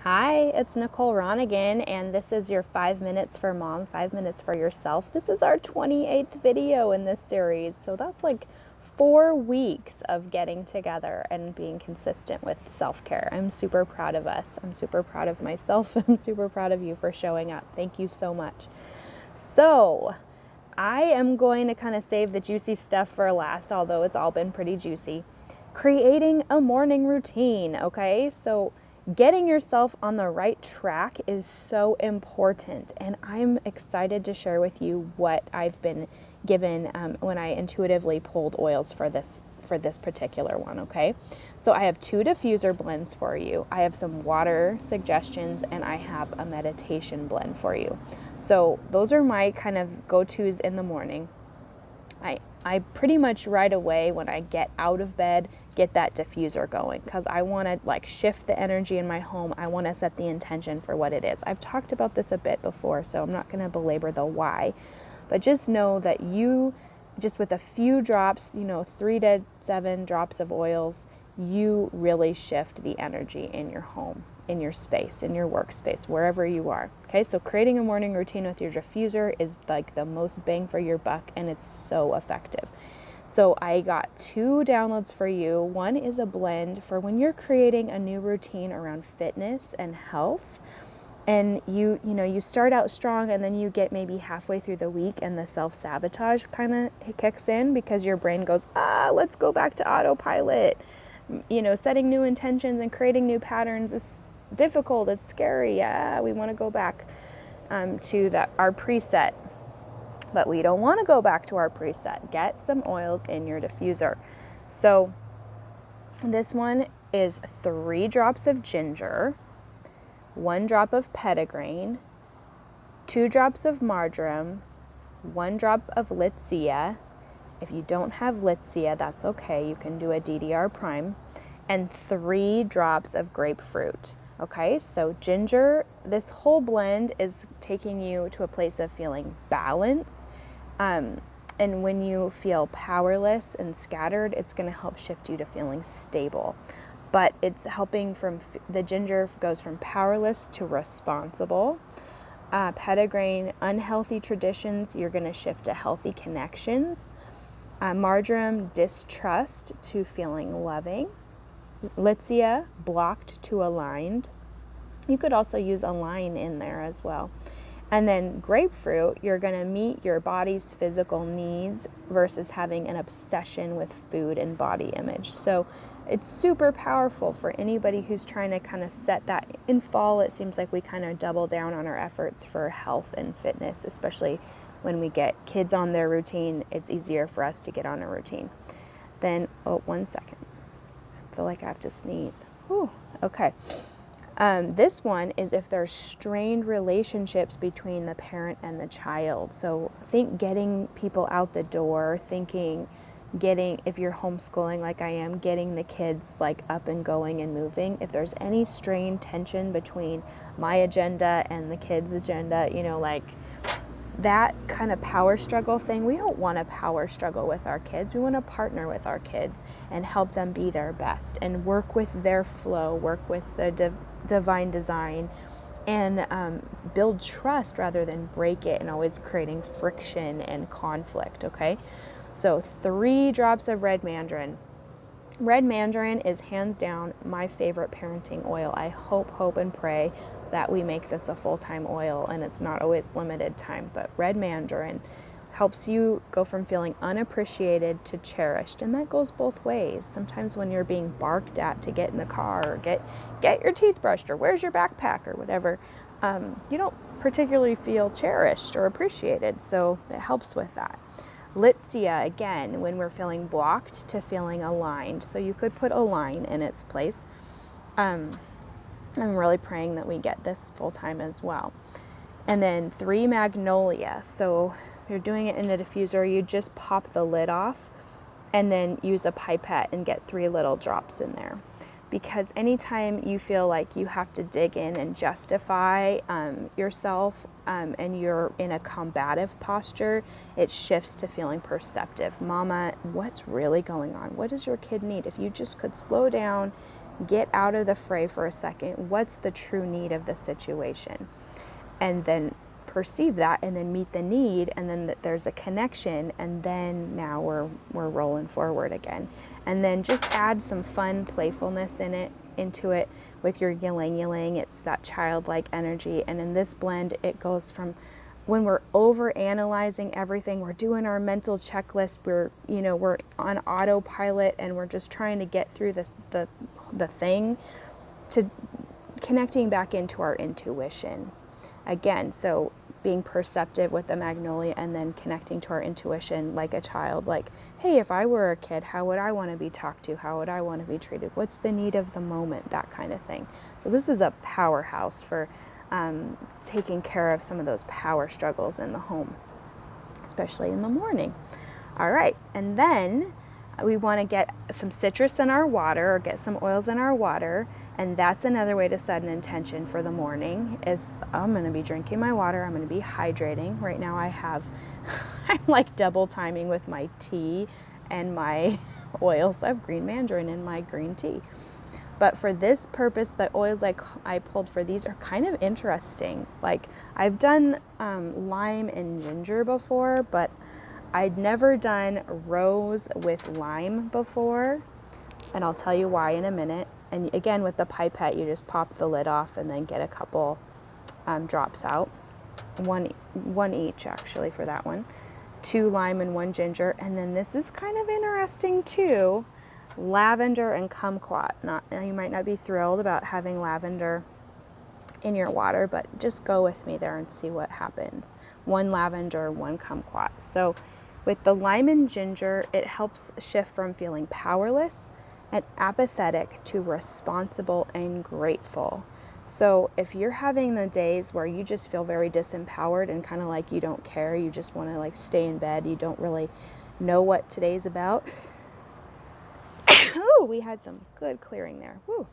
Hi, it's Nicole Ronigan, and this is your 5 Minutes for Mom, 5 Minutes for Yourself. This is our 28th video in this series, so that's like 4 weeks of getting together and being consistent with self-care. I'm super proud of us. I'm super proud of myself. I'm super proud of you for showing up. Thank you so much. So, I am going to kind of save the juicy stuff for last, although it's all been pretty juicy. Creating a morning routine, okay? So getting yourself on the right track is so important, and I'm excited to share with you what I've been given when I intuitively pulled oils for this particular one, okay? So I have 2 diffuser blends for you. I have some water suggestions, and I have a meditation blend for you. So those are my kind of go-tos in the morning. I pretty much right away when I get out of bed, get that diffuser going because I want to like shift the energy in my home. I want to set the intention for what it is. I've talked about this a bit before, so I'm not going to belabor the why, but just know that you, just with a few drops, 3 to 7 drops of oils, you really shift the energy in your home, in your space, in your workspace, wherever you are. Okay, so creating a morning routine with your diffuser is like the most bang for your buck, and it's so effective. So I got 2 downloads for you. One is a blend for when you're creating a new routine around fitness and health. And you start out strong, and then you get maybe halfway through the week and the self-sabotage kind of kicks in because your brain goes, let's go back to autopilot. Setting new intentions and creating new patterns is difficult. It's scary. Yeah, we want to go back to our preset. But we don't want to go back to our preset. Get some oils in your diffuser. So this one is 3 drops of ginger, 1 drop of petitgrain, 2 drops of marjoram, 1 drop of Litsea. If you don't have Litsea, that's okay. You can do a DDR prime. And 3 drops of grapefruit. Okay, so ginger, this whole blend is taking you to a place of feeling balance. And when you feel powerless and scattered, it's going to help shift you to feeling stable. But it's helping the ginger goes from powerless to responsible. Petitgrain, unhealthy traditions, you're going to shift to healthy connections. Marjoram, distrust to feeling loving. Litsea, blocked to aligned. You could also use align in there as well. And then grapefruit, you're going to meet your body's physical needs versus having an obsession with food and body image. So it's super powerful for anybody who's trying to kind of set that. In fall, it seems like we kind of double down on our efforts for health and fitness, especially when we get kids on their routine. It's easier for us to get on a routine. Then, 1 second. I feel like I have to sneeze. Whew. Okay. This one is if there's strained relationships between the parent and the child. So think getting people out the door, if you're homeschooling like I am, getting the kids like up and going and moving. If there's any strained tension between my agenda and the kids' agenda, like that kind of power struggle thing, we don't want to power struggle with our kids. We want to partner with our kids and help them be their best and work with their flow, work with the divine design, and build trust rather than break it and always creating friction and conflict, okay? So 3 drops of red mandarin. Red mandarin is hands down my favorite parenting oil. I hope and pray that we make this a full-time oil, and it's not always limited time, but red mandarin helps you go from feeling unappreciated to cherished, and that goes both ways. Sometimes when you're being barked at to get in the car or get your teeth brushed or where's your backpack or whatever, you don't particularly feel cherished or appreciated, so it helps with that. Litsea, again, when we're feeling blocked to feeling aligned. So you could put align in its place. I'm really praying that we get this full time as well. And then 3 magnolia. So if you're doing it in the diffuser, you just pop the lid off and then use a pipette and get 3 little drops in there. Because anytime you feel like you have to dig in and justify yourself and you're in a combative posture, it shifts to feeling perceptive. Mama, what's really going on? What does your kid need? If you just could slow down get out of the fray for a second. What's the true need of the situation? And then perceive that, and then meet the need, and then there's a connection, and then now we're rolling forward again. And then just add some fun playfulness into it with your ylang ylang. It's that childlike energy. And in this blend, it goes from when we're over analyzing everything, we're doing our mental checklist, we're on autopilot, and we're just trying to get through the thing, to connecting back into our intuition again. So being perceptive with the magnolia, and then connecting to our intuition like a child, like, hey, if I were a kid, how would I want to be talked to? How would I want to be treated? What's the need of the moment? That kind of thing. So this is a powerhouse for taking care of some of those power struggles in the home, especially in the morning. All right, and then we want to get some citrus in our water, or get some oils in our water. And that's another way to set an intention for the morning, is I'm going to be drinking my water. I'm going to be hydrating. Right now I'm like double timing with my tea and my oils. So I have green mandarin in my green tea. But for this purpose, the oils I pulled for these are kind of interesting. Like, I've done lime and ginger before, but I'd never done rose with lime before. And I'll tell you why in a minute. And again, with the pipette, you just pop the lid off and then get a couple drops out. One each, actually, for that one. 2 lime and 1 ginger. And then this is kind of interesting too. Lavender and kumquat. You might not be thrilled about having lavender in your water, but just go with me there and see what happens. 1 lavender, 1 kumquat. So with the lime and ginger, it helps shift from feeling powerless and apathetic to responsible and grateful. So if you're having the days where you just feel very disempowered and kind of like you don't care, you just want to like stay in bed, you don't really know what today's about. Oh, we had some good clearing there. Woo.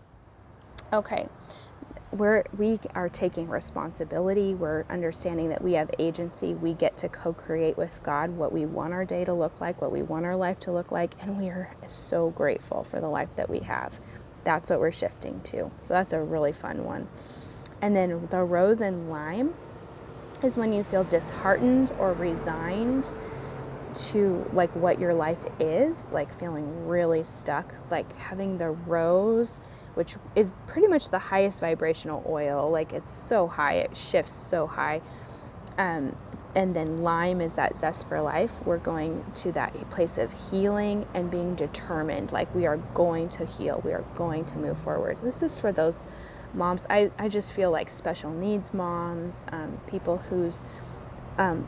Okay. We are taking responsibility. We're understanding that we have agency. We get to co-create with God what we want our day to look like, what we want our life to look like, and we are so grateful for the life that we have. That's what we're shifting to. So that's a really fun one. And then the rose and lime is when you feel disheartened or resigned to like what your life is, like feeling really stuck, like having the rose, which is pretty much the highest vibrational oil. Like, it's so high, it shifts so high. And then lime is that zest for life. We're going to that place of healing and being determined, like we are going to heal, we are going to move forward. This is for those moms. I just feel like special needs moms, people whose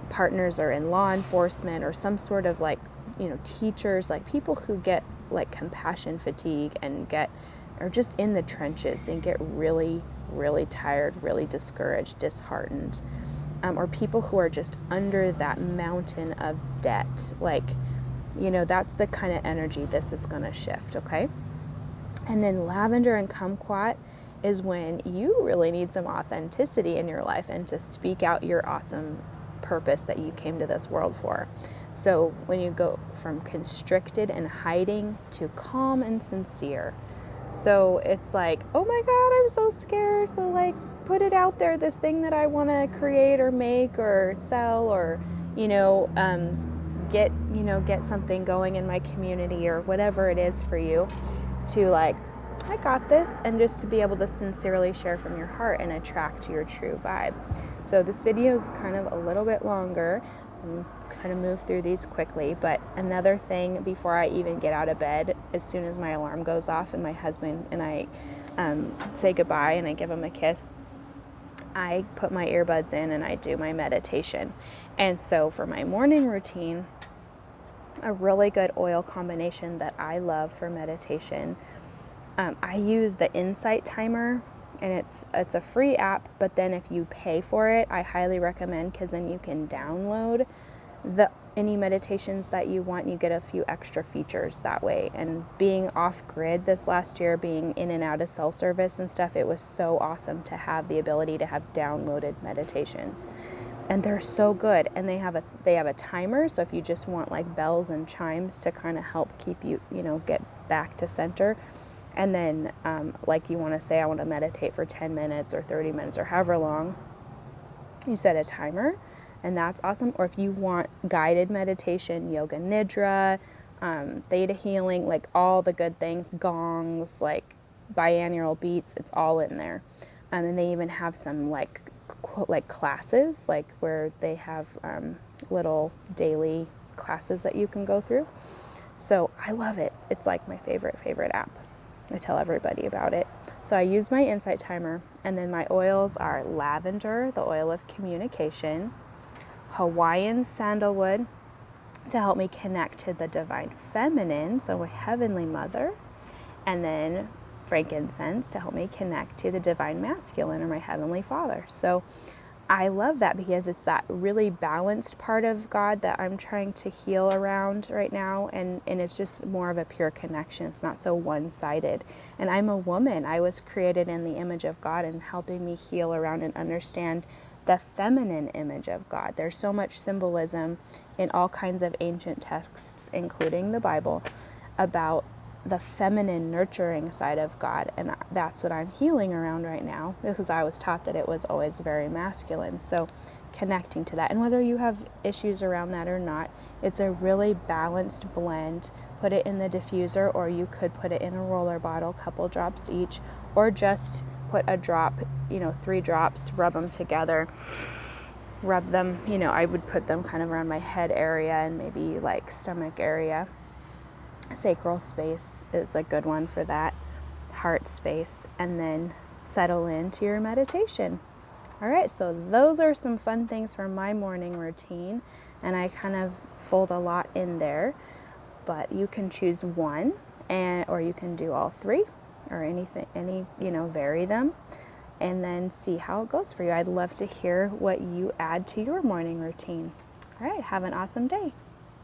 partners are in law enforcement, or some sort of like, teachers, like people who get like compassion fatigue and are just in the trenches and get really, really tired, really discouraged, disheartened, or people who are just under that mountain of debt. Like, that's the kind of energy this is going to shift, okay? And then lavender and kumquat is when you really need some authenticity in your life and to speak out your awesome purpose that you came to this world for. So when you go from constricted and hiding to calm and sincere. So it's like, oh my God, I'm so scared to like put it out there, this thing that I want to create or make or sell, or, get something going in my community, or whatever it is for you, to like, I got this, and just to be able to sincerely share from your heart and attract your true vibe. So this video is kind of a little bit longer, so I'm kind of move through these quickly. But another thing, before I even get out of bed, as soon as my alarm goes off and my husband and I say goodbye and I give him a kiss, I put my earbuds in and I do my meditation. And so for my morning routine, a really good oil combination that I love for meditation, I use the Insight Timer, and it's a free app, but then if you pay for it, I highly recommend, because then you can download any meditations that you want. You get a few extra features that way. And being off grid this last year, being in and out of cell service and stuff, it was so awesome to have the ability to have downloaded meditations. And they're so good. And they have a timer, so if you just want like bells and chimes to kind of help keep you, get back to center, And then, like you want to say, I want to meditate for 10 minutes or 30 minutes or however long, you set a timer, and that's awesome. Or if you want guided meditation, yoga nidra, theta healing, like all the good things, gongs, like binaural beats, it's all in there. And they even have some like classes, like where they have little daily classes that you can go through. So I love it. It's like my favorite app. I tell everybody about it. So I use my Insight Timer, and then my oils are lavender, the oil of communication, Hawaiian sandalwood to help me connect to the divine feminine, so my heavenly mother, and then frankincense to help me connect to the divine masculine, or my heavenly father. So I love that because it's that really balanced part of God that I'm trying to heal around right now. And it's just more of a pure connection. It's not so one-sided. And I'm a woman. I was created in the image of God, and helping me heal around and understand the feminine image of God. There's so much symbolism in all kinds of ancient texts, including the Bible, about the feminine nurturing side of God, and that's what I'm healing around right now, because I was taught that it was always very masculine. So connecting to that, and whether you have issues around that or not, it's a really balanced blend. Put it in the diffuser, or you could put it in a roller bottle, couple drops each, or just put a drop, 3 drops, rub them together, rub them, I would put them kind of around my head area and maybe like stomach area. Sacral space is a good one for that, heart space, and then settle into your meditation. All right, so those are some fun things for my morning routine, and I kind of fold a lot in there, but you can choose one, or you can do all 3, or anything, vary them, and then see how it goes for you. I'd love to hear what you add to your morning routine. All right, have an awesome day.